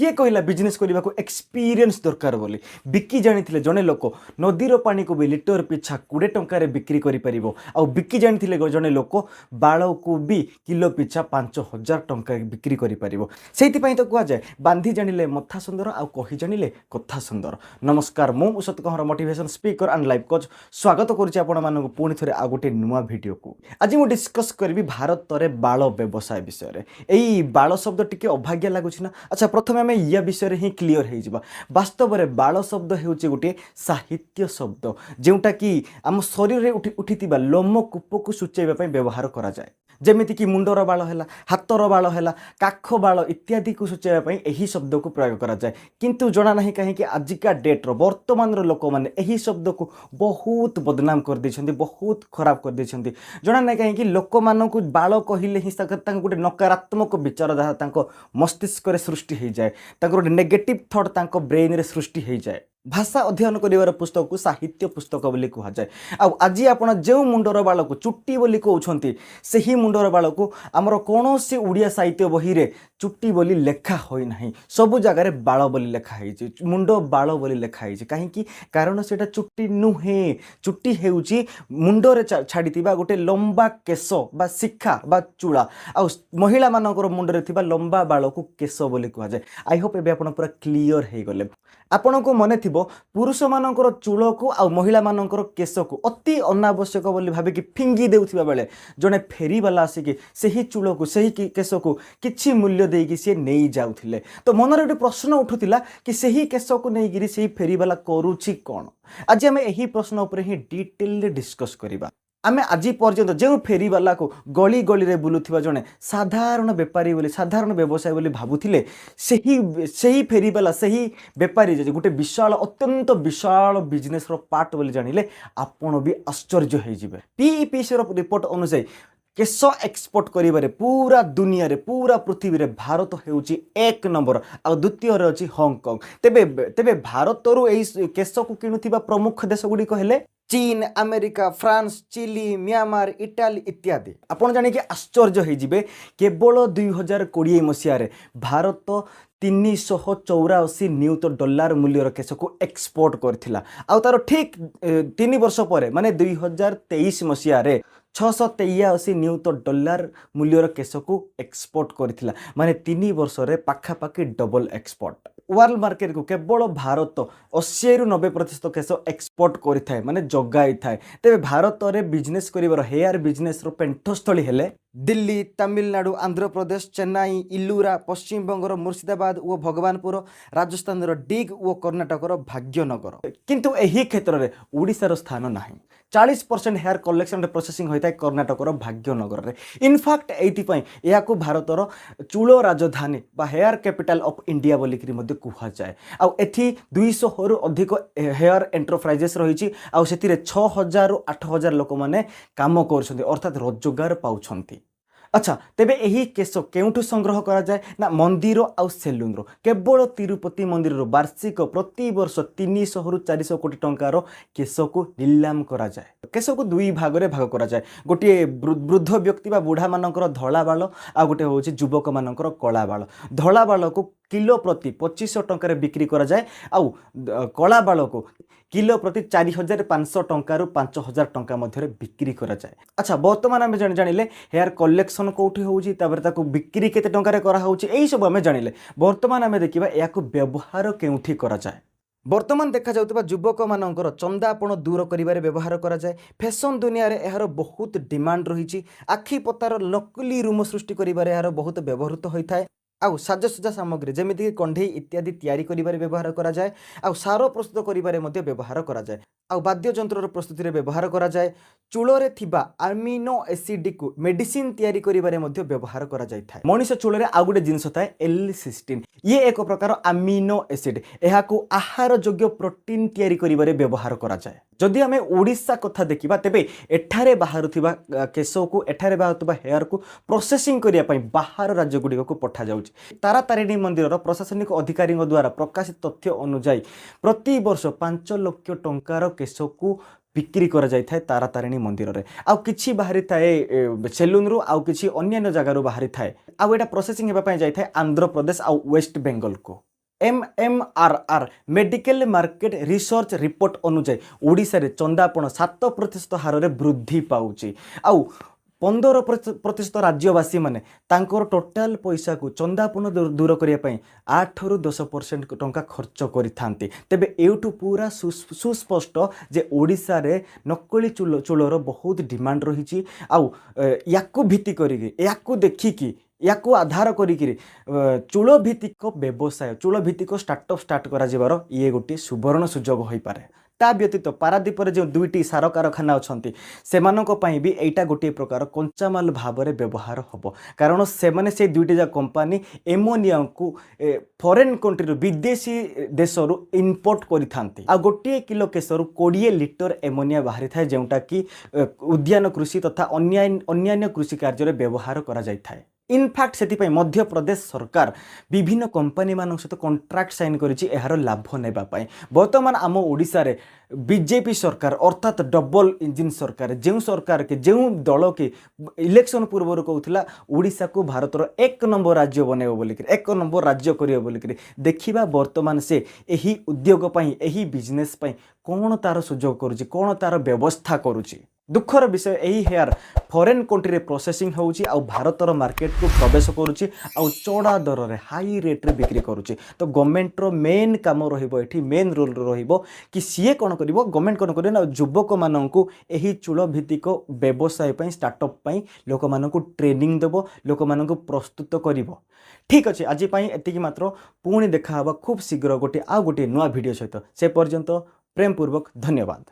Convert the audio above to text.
किए कहला बिजनेस करने को एक्सपीरियंस दरकार बोली बिकी जानी जड़े लोक नदीर पानी को भी लिटर पिछा 20 टंकार बिक्री कर बिकी जानी जड़े लोक बाल को भी किलो पिछा 5000 टंका बिक्री कर तो कहुए बांधी जानिले मथा सुंदर आउ कही जानिले कथा सुंदर। नमस्कार मु Ushat Kaur motivation speaker and life coach स्वागत करुँ पुणी थे आ गोटे नुआ वीडियो को आज मुझे डिस्कस करी भारत में बाल व्यवसाय विषय में। यही बाल शब्द टी अभाग्य लगुच ना। अच्छा प्रथम आम या विषय ही क्लीयर हो वास्तव में बाल शब्द हो गोटे साहित्य शब्द जोटा कि आम शरीर में उठी लोमकूप को सूचाइवाई व्यवहार करा जाए जेमिति कि मुंडर बाल है हाथर बाल है काख बाल इत्यादि को सूचाइवाई यही शब्द को प्रयोग करा जाए किंतु जना ना कहीं आजिका डेट्र वर्तमान लोक मैंने यही शब्द को बहुत बदनाम कर देछंती बहुत खराब कर देछंती जना ना कहीं लोक मानक बाल कहले ही गोटे नकारात्मक विचार जहाँ मस्तिष्क सृष्टि हो जाए गोटे नेगेटिव थॉट ब्रेन रे सृष्टि हो जाए। भाषा अध्ययन कर पुस्तक को साहित्य पुस्तक बोली कहुए। आज आप जो मुंडर बाल को चुट्टी बोली कहते से ही मुंडर बाल को आमर कौन सी उड़िया साहित्य बही रे चुट्टी बोली लेखा होना सबु जगार बाल बोली लेखाई मुंड बाल बोली लेखाई कहीं कारण से चुट्टी नुहे चुट्टी हेउची मुंडरे छाड़ी गोटे लंबा केश बा शिखा बा चूड़ा आ महिला मानकर मुंडरे थिबा लंबा बाल को केश बोली कहुए। आई होप एबे आपण पूरा क्लियर हो गले आपण को मन थी पुरुष मानकर चूल को आ महिला मानकर केश को अति अनावश्यक बोली भाविकी फिंगी देउथिबा बेले जड़े फेरीवाला आसिक से ही चूल को से ही केश को किछि मूल्य देकी सी नहीं जाउथिले तो मन रे प्रश्न उठुतिला कि से ही केश को नहीं से ही फेरीवाला करूछि कौन। आज आम यही प्रश्न उपर ही डिटेल डिस्कस करिबा। आमे आज पर्यंत जो फेरीवाला को गली गली रे बुलुथिबा जने साधारण बेपारी बोली साधारण व्यवसाय बोली भाबुथिले सही फेरीवाला सही बेपारी जे गोटे विशाल अत्यंत विशाल बिजनेस रो पार्ट बोली जानिले आपण भी आश्चर्य हो जिवे। पीईपीसी रो रिपोर्ट अनुसार केश एक्सपोर्ट करिबारे पूरा दुनिया रे पूरा पृथ्वी रे भारत हेउची 1 नंबर आ द्वितीय रे अछि हांगकांग। तेबे भारत रु एई केश को किनुथिबा प्रमुख देश गुडी कहले चीन America France Chile Myanmar Italy इत्यादि। आपण जानि कि आश्चर्य हो जिवे केवल 2020 मसीह रे भारत 384 नियुत डॉलर मूल्यर केश को एक्सपोर्ट करथिला आ तार ठीक 3 वर्ष पर माने 2023 मसीह रे 683 नियुत डॉलर मूल्यर केश को एक्सपोर्ट करथिला माने 3 वर्ष रे पाखापाखि डबल एक्सपोर्ट। वर्ल्ड मार्केट को केवल भारत 80 ରୁ 90% केश एक्सपोर्ट करिथाय माने जगाई थाए। तेबे भारत रे बिजनेस करिवार हेयर बिजनेस रो पेंठस्थली हेले दिल्ली तमिलनाडु आंध्र प्रदेश चेन्नई इलुरा पश्चिम बंगर मुर्शिदाबाद और भगवानपुर राजस्थान डिग और कर्णाटक भाग्यनगर किंतु एही क्षेत्र में ओडिशार स्थान नाही। 40% हेयर कलेक्शन प्रोसेसिंग होता है कर्णाटक भाग्यनगर में। इनफैक्ट ये भारतर चूल राजधानी बा हेयर कैपिटल ऑफ इंडिया बोलिक कह जाए। आथि 200 रु अधिक हेयर एंटरप्राइजेस रही 6000 रु 8000 लोक मैंने काम कर अर्थात रोजगार पाउछंती। अच्छा तेबे यही केश केउठु संग्रह करा जाए ना मंदिर आउ सेलून रो केवल तिरुपति मंदिर रो वार्षिक प्रति वर्ष 300 रु 400 कोटी टंकार केश को नीलाम करा जाए। केश को दुई भाग रे भाग करा जाए गोटे वृद्ध व्यक्ति बा बुढ़ा मानकर धला बाल आ गोटे होची युवक मानकर कला बाल। धला बाल को किलो प्रति 2500 टंकार बिक्री करा जाए आउ कला बाल को किलो प्रति 4500 टंका रु 5000 टंका मध्य बिक्री करा जाए। अच्छा बर्तमान आम जानिले हेयर कलेक्शन कौटी होउची तापर ताको बिक्री केते टंका करा होउची एई सब आम जानिले बर्तमान आम देखिबा याको व्यवहार केउठी करा जाए। बर्तमान देखा जाउतबा युवक मानकर चंदापण दूर करिबारे व्यवहार करा जाए। फैशन दुनिया रे एहार बहुत डिमांड रही आखि पतार नकली रूम सृष्टि करिबारे एहार बहुत व्यवहृत होइथाय। आउ साजसज्जा सामग्री जमीती कंढे इत्यादि तैयारी करिबारे व्यवहार करा जाए। आउ सार प्रस्तुत करिबारे मध्ये व्यवहार करा जाए। आउ वाद्य यंत्र प्रस्तुति रे व्यवहार करा जाए। चूलरे थिबा अमीनो एसिड को मेडिसिन तैयारी करिबारे मध्ये व्यवहार करा जाय थाए। मनीष चूलरे आ गुटे जिंस थाए L-सिस्टीन ये एक प्रकार अमीनो एसिड एहाको आहार योग्य प्रोटीन तैयारी करिबारे व्यवहार करा जाए। जदि आमे ओडिशा कथा देखिबा तेबे एठारे बाहरुथिबा केश को एठारे बाहरुथिबा हेयर को प्रोसेसिंग करिया पई बाहर राज्य गुडी को पठा जाउची। तारा तारिणी मंदिर प्रशासनिक अधिकारी द्वारा प्रकाशित तथ्य अनुसार प्रति वर्ष 5 लाख टंकार केश को बिक्री करा जाय थाए तारा तारिणी मंदिर रे। आउ किछि बाहरी थाए सेलून रु आउ किछि अन्य जगह रु बाहरी थाए। आउ एटा प्रोसेसिंग हेबा पई जाय थाए आंध्र प्रदेश आउ वेस्ट बेंगल को। MMRR medical market research report अनुसार ओडिशा रे चंदापण 7% हार वृद्धि पाउची आउ 15% राज्यवासी माने तांकर टोटाल पैसा को चंदापण दूर करने 8 ରୁ 10% टंका खर्च करिथांती तेबे एउठु पूरा सुस्पष्ट जे ओडिशा रे नकली चूलर बहुत डिमांड रही आउ याकु भित्ति करिके याकु देखिकी याकु आधार करिकिरी चूल भित्तिक व्यवसाय चूल भित्तिक स्टार्टअप स्टार्ट करा जिबार ये गोटे सुवर्ण सुजोग होई पारे ता व्यतीत पारादीपर जो दुईटी सार कारखाना अच्छा से भी एटा गोटे प्रकार कंचामाल भाव में व्यवहार हम कारण से दुईटी जा कंपानी एमोनिया को फॉरेन कंट्री विदेशी देश इंपोर्ट करि आ गोटे किलो केसर 20 लिटर एमोनिया बाहरी थाए जोटा कि उद्यान कृषि तथा अन्यान्य कृषि कार्य व्यवहार करा जाय थाए इनफैक्ट से मध्य प्रदेश सरकार विभिन्न कंपनी मान सहित कॉन्ट्रैक्ट साइन करिछि एहार लाभ नेबा पाई वर्तमान आम ओडिशा रे बीजेपी सरकार अर्थात डबल इंजिन सरकार जो सरकार के जो दल के इलेक्शन पूर्व कहूला ओडिशा को भारतर 1 नंबर राज्य बनैब बोलिक 1 नंबर राज्य करियो बोलिक देखिबा वर्तमान से एही उद्योग पई एही बिजनेस पई कौन तार सुजोग करुछि कौन तार व्यवस्था करुछि दुखर विषय यही हेयर फॉरेन कंट्री प्रोसेसिंग होउची आ भारतर मार्केट को प्रवेश करुची आ चढ़ा दर रे हाई रेट रे बिक्री करुची तो गवर्नमेंट रो मेन काम रहिबो एठी मेन रोल रहिबो कि सीए कोन करिवो गवर्नमेंट कोन करियो ना युवक माननकु एही चूल भित्तिक व्यवसाय पई स्टार्टअप पई लोक माननकु ट्रेनिंग देबो लोक माननकु प्रस्तुत करिवो ठीक अछि आज पई एतिकी मात्र पुणी देखा हबा खूब शीघ्र गोटे आ गोटे नया वीडियो सहित से पर्यंत प्रेम पूर्वक धन्यवाद।